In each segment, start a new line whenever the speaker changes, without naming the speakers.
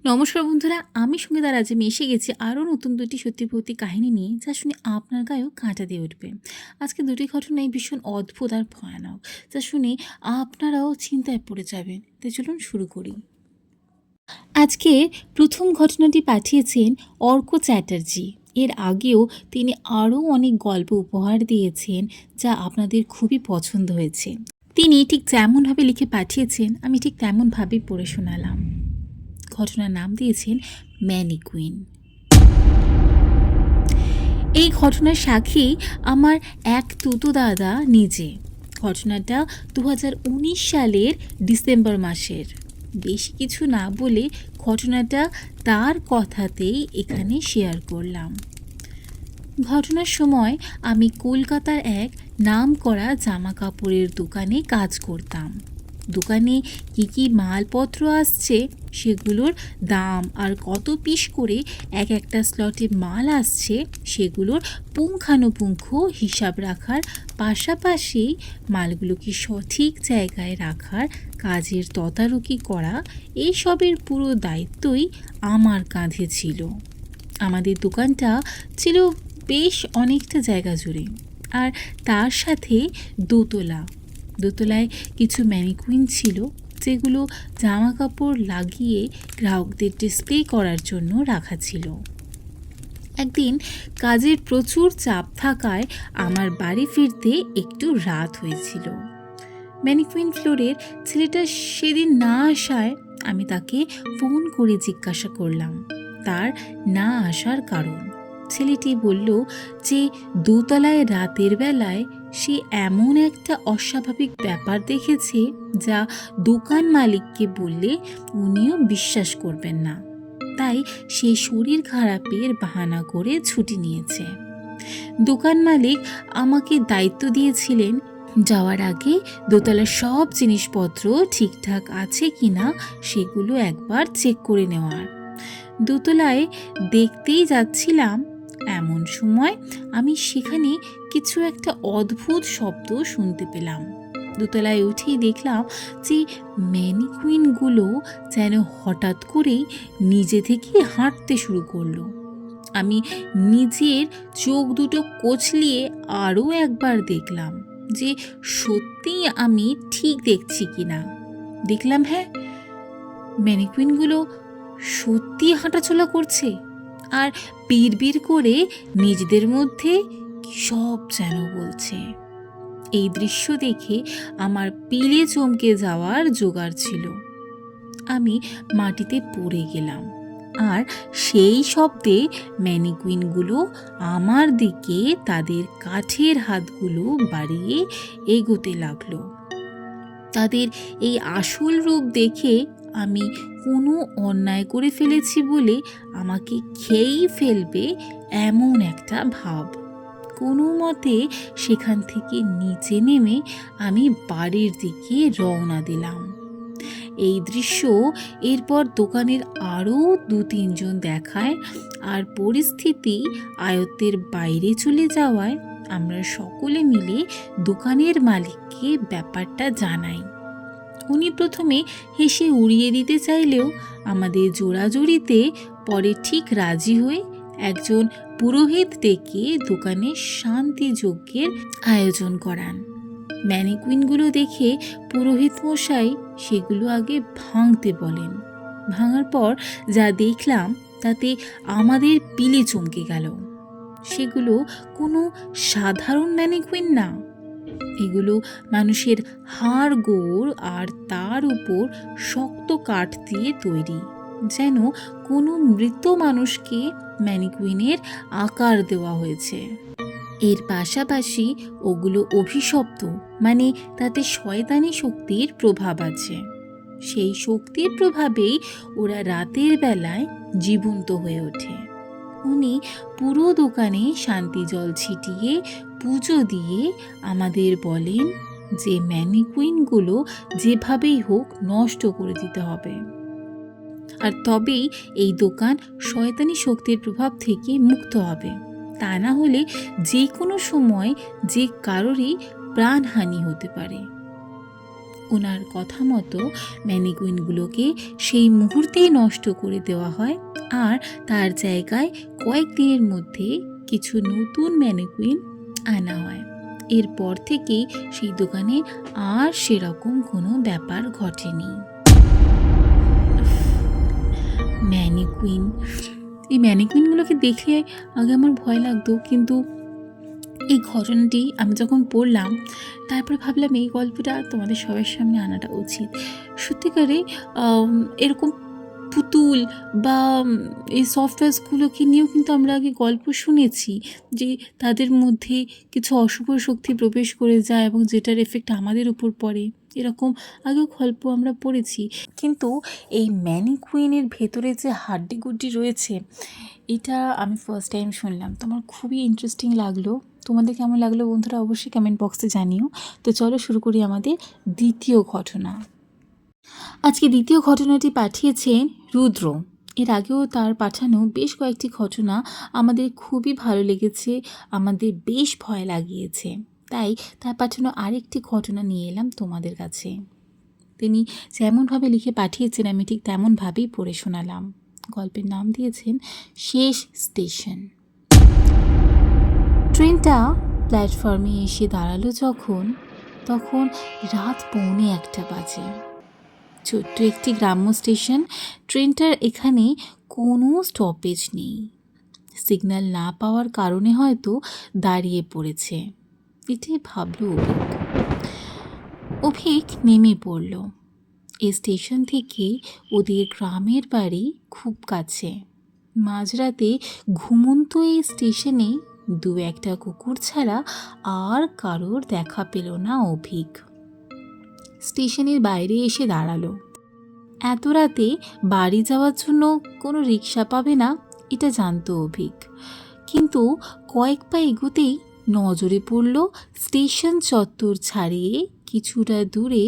নমস্কার বন্ধুরা, আমি সঙ্গীতা রাজ। আমি এসে গেছি আরও নতুন দুটি সত্যি ভৌতিক কাহিনী নিয়ে, যা শুনে আপনার গায়েও কাঁটা দিয়ে উঠবে। আজকে দুটি ঘটনাই ভীষণ অদ্ভুত আর ভয়ানক, যা শুনে আপনারাও চিন্তায় পড়ে যাবেন। তাই চলুন শুরু করি। আজকে প্রথম ঘটনাটি পাঠিয়েছেন অর্ক চ্যাটার্জি। এর আগেও তিনি আরও অনেক গল্প উপহার দিয়েছেন, যা আপনাদের খুবই পছন্দ হয়েছে। তিনি ঠিক যেমনভাবে লিখে পাঠিয়েছেন, আমি ঠিক তেমনভাবেই পড়ে শোনালাম। ঘটনার নাম দিয়েছেন ম্যানিকুইন। এই ঘটনার সাক্ষী আমার এক তুতো দাদা নিজে। ঘটনাটা 2019 সালের ডিসেম্বর মাসের। বেশি কিছু না বলে ঘটনাটা তার কথাতেই এখানে শেয়ার করলাম। ঘটনার সময় আমি কলকাতার এক নামকরা জামা কাপড়ের দোকানে কাজ করতাম। দোকানে কী কী মালপত্র আসছে, সেগুলোর দাম আর কত পিস করে এক একটা স্লটে মাল আসছে, সেগুলোর পুঙ্খানুপুঙ্খ হিসাব রাখার পাশাপাশি মালগুলোকে সঠিক জায়গায় রাখার কাজের তদারকি করা, এইসবের পুরো দায়িত্বই আমার কাঁধে ছিল। আমাদের দোকানটা ছিল বেশ অনেকটা জায়গা জুড়ে, আর তার সাথে দোতলায় কিছু ম্যানিকুইন ছিল, যেগুলো জামা কাপড় লাগিয়ে গ্রাহকদের ডিসপ্লে করার জন্য রাখা ছিল। একদিন কাজের প্রচুর চাপ থাকায় আমার বাড়ি ফিরতে একটু রাত হয়েছিল। ম্যানিকুইন ফ্লোরের ছেলেটা সেদিন না আসায় আমি তাকে ফোন করে জিজ্ঞাসা করলাম তার না আসার কারণ। ছেলেটি বলল যে দোতলায় রাতের বেলায় সে এমন একটা অস্বাভাবিক ব্যাপার দেখেছে, যা দোকান মালিককে বললে উনিও বিশ্বাস করবেন না। তাই সে শরীর খারাপের বাহানা করে ছুটি নিয়েছে। দোকান মালিক আমাকে দায়িত্ব দিয়েছিলেন যাওয়ার আগে দোতলার সব জিনিসপত্র ঠিকঠাক আছে কিনা সেগুলো একবার চেক করে নেওয়ার। দোতলায় দেখতেই যাচ্ছিলাম, এমন সময় আমি সেখানে কিছু একটা অদ্ভুত শব্দ শুনতে পেলাম। দোতলায় উঠেই দেখলাম যে ম্যানিকুইনগুলো যেন হঠাৎ করেই নিজে থেকে হাঁটতে শুরু করলো। আমি নিজের চোখ দুটো কচলিয়ে আরও একবার দেখলাম যে সত্যিই আমি ঠিক দেখছি কিনা। দেখলাম হ্যাঁ, ম্যানিকুইনগুলো সত্যি হাঁটাচলা করছে আর বিড়বিড় করে নিজেদের মধ্যে সব যেন বলছে। এই দৃশ্য দেখে আমার পিলে চমকে যাওয়ার জোগাড় ছিল। আমি মাটিতে পড়ে গেলাম, আর সেই শব্দে ম্যানিকুইনগুলো আমার দিকে তাদের কাঠের হাতগুলো বাড়িয়ে এগোতে লাগলো। তাদের এই আসল রূপ দেখে আমি কোনো অন্যায় করে ফেলেছি বলে আমাকে খেয়েই ফেলবে এমন একটা ভাব। কোনো মতে সেখান থেকে নিচে নেমে আমি বাড়ির দিকে রওনা দিলাম। এই দৃশ্য এরপর দোকানের আরও 2-3 জন দেখায়, আর পরিস্থিতি আয়ত্তের বাইরে চলে যাওয়ায় আমরা সকলে মিলে দোকানের মালিককে ব্যাপারটা জানাই। উনি প্রথমে হেসে উড়িয়ে দিতে চাইলেও আমাদের জোড়াজুড়িতে পরে ঠিক রাজি হয়ে একজন পুরোহিত ডেকে দোকানে শান্তি যজ্ঞের আয়োজন করান। ম্যানিকুইনগুলো দেখে পুরোহিত মশাই সেগুলো আগে ভাঙতে বলেন। ভাঙার পর যা দেখলাম তাতে আমাদের পিলে চমকে গেল। সেগুলো কোনো সাধারণ ম্যানিকুইন না, এগুলো মানুষের হাড় গোড় আর তার উপর শক্ত কাঠ দিয়ে তৈরি, যেন কোনো মৃত মানুষকে ম্যানিকুইনের আকার দেওয়া হয়েছে। এর পাশাপাশি ওগুলো অভিশপ্ত, মানে তাতে শয়তানি শক্তির প্রভাব আছে। সেই শক্তির প্রভাবেই ওরা রাতের বেলায় জীবন্ত হয়ে ওঠে। উনি পুরো দোকানে শান্তি জল ছিটিয়ে পুজো দিয়ে আমাদের বলেন যে ম্যানিকুইনগুলো যেভাবেই হোক নষ্ট করে দিতে হবে, আর তবেই এই দোকান শয়তানি শক্তির প্রভাব থেকে মুক্ত হবে। তা না হলে যে কোনো সময় যে কারোরই প্রাণহানি হতে পারে। ওনার কথা মতো ম্যানিকুইনগুলোকে সেই মুহূর্তেই নষ্ট করে দেওয়া হয়, আর তার জায়গায় কয়েকদিনের মধ্যে কিছু নতুন ম্যানিকুইন আনা হয়। এরপর থেকেই সেই দোকানে আর সেরকম কোনো ব্যাপার ঘটেনি। ম্যানিকুইন, এই ম্যানিকুইনগুলোকে দেখে আগে আমার ভয় লাগতো, কিন্তু এই ঘটনাটি আমি যখন পড়লাম তারপরে ভাবলাম এই গল্পটা তোমাদের সবার সামনে আনাটা উচিত। সত্যিকারে এরকম পুতুল বা এই সফটওয়্যারসগুলোকে নিয়েও কিন্তু আমরা আগে গল্প শুনেছি যে তাদের মধ্যে কিছু অশুভ শক্তি প্রবেশ করে যায় এবং যেটার এফেক্ট আমাদের উপর পড়ে, এরকম আগেও গল্প আমরা পড়েছি। কিন্তু এই ম্যানিকুইনের ভেতরে যে হাড্ডিগুড্ডি রয়েছে, এটা আমি ফার্স্ট টাইম শুনলাম। তো আমার খুবই ইন্টারেস্টিং লাগলো। তোমাদের কেমন লাগলো বন্ধুরা অবশ্যই কমেন্ট বক্সে জানিও। তো চলো শুরু করি আমাদের দ্বিতীয় ঘটনা। আজকে দ্বিতীয় ঘটনাটি পাঠিয়েছেন রুদ্র। এর আগেও তার পাঠানো বেশ কয়েকটি ঘটনা আমাদের খুবই ভালো লেগেছে, আমাদের বেশ ভয় লাগিয়েছে। তাই তার পাঠানো আরেকটি ঘটনা নিয়ে এলাম তোমাদের কাছে। তিনি যেমনভাবে লিখে পাঠিয়েছেন আমি ঠিক তেমনভাবেই পড়ে শোনালাম। গল্পের নাম দিয়েছেন শেষ স্টেশন। ট্রেনটা প্ল্যাটফর্মে এসে দাঁড়ালো তখন রাত 1:45 বাজে। ছোট্ট একটি গ্রাম্য স্টেশন। ট্রেনটার এখানে কোনো স্টপেজ নেই। সিগন্যাল না পাওয়ার কারণে হয়তো দাঁড়িয়ে পড়েছে, এটাই ভাবল অভিক নেমে পড়ল। এই স্টেশন থেকে ওদের গ্রামের বাড়ি খুব কাছে। মাঝরাতে ঘুমন্ত এই স্টেশনে 2-1টা কুকুর ছাড়া আর কারোর দেখা পেল না অভিক। স্টেশনের বাইরে এসে দাঁড়ালো। এত রাতে বাড়ি যাওয়ার জন্য কোনো রিক্সা পাবে না এটা জানতো অভিক, কিন্তু কয়েক পা এগোতেই নজরে পড়ল স্টেশন চত্বর ছাড়িয়ে কিছুটা দূরে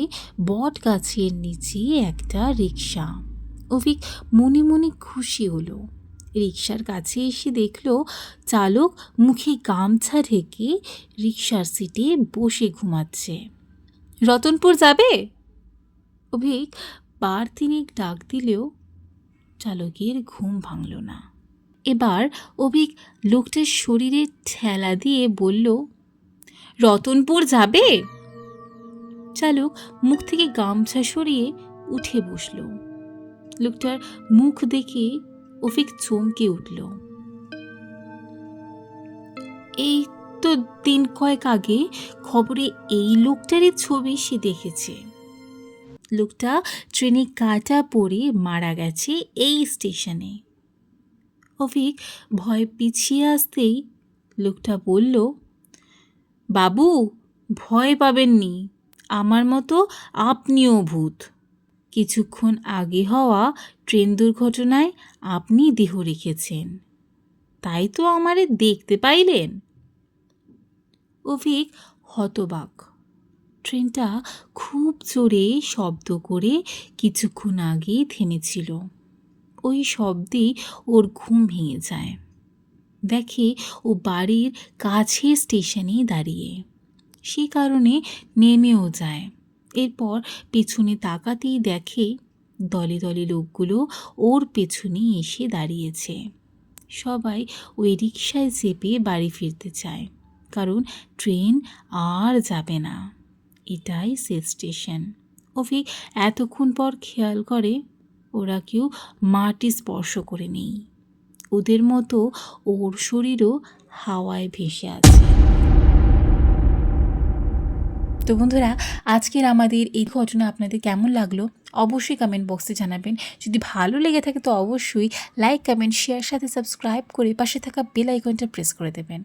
বট গাছের নিচে একটা রিক্সা। অভিক মনে মনে খুশি হলো। রিক্সার কাছে এসে দেখল চালক মুখে গামছা ঢেকে রিক্সার সিটে বসে ঘুমাচ্ছে। রতনপুর যাবে? অভিক বার তিনেক ডাক দিলেও চালকের ঘুম ভাঙল না। এবার অভিক লোকটার শরীরে ঠেলা দিয়ে বলল, রতনপুর যাবে? চালক মুখ থেকে গামছা সরিয়ে উঠে বসল। লোকটার মুখ দেখে অভিক চমকে উঠল। এই তো দিন কয়েক আগে খবরে এই লোকটারই ছবি সে দেখেছে। লোকটা ট্রেনে কাটা পড়ে মারা গেছে এই স্টেশনে। অভিক ভয় পিছিয়ে আসতেই লোকটা বলল, বাবু ভয় পাবেননি, আমার মতো আপনিও ভূত। কিছুক্ষণ আগে হওয়া ট্রেন দুর্ঘটনায় আপনি দেহ রেখেছেন, তাই তো আমারে দেখতে পাইলেন। অভিক হতবাক। ট্রেনটা খুব জোরে শব্দ করে কিছুক্ষণ আগেই থেমেছিল। ওই শব্দেই ওর ঘুম ভেঙে যায়। দেখে ও বাড়ির কাছের স্টেশনে দাঁড়িয়ে, সে কারণে নেমেও যায়। এরপর পেছনে তাকাতেই দেখে দলে দলে লোকগুলো ওর পেছনে এসে দাঁড়িয়েছে। সবাই ওই রিকশায় চেপে বাড়ি ফিরতে চায়, কারণ ট্রেন আর যাবে না, এটাই শেষ স্টেশন। অভিক এতক্ষণ পর খেয়াল করে ওরা কেউ মাটি স্পর্শ করে নেই, ওদের মতো ওর শরীরও হাওয়ায় ভেসে আছে। তো বন্ধুরা, আজকের আমাদের এই ঘটনা আপনাদের কেমন লাগলো অবশ্যই কমেন্ট বক্সে জানাবেন। যদি ভালো লেগে থাকে তো অবশ্যই লাইক, কমেন্ট, শেয়ার সাথে সাবস্ক্রাইব করে পাশে থাকা বেল আইকনটা প্রেস করে দেবেন।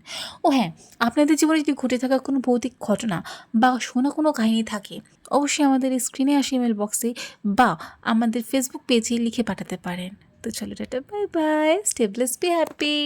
ও হ্যাঁ, আপনাদের জীবনে যদি ঘটে থাকা কোনো ভৌতিক ঘটনা বা শোনা কোনো কাহিনী থাকে অবশ্যই আমাদের স্ক্রিনে আসে ইমেল বক্সে বা আমাদের ফেসবুক পেজে লিখে পাঠাতে পারেন। তো চলো tata, bye bye, stay blessed, be happy.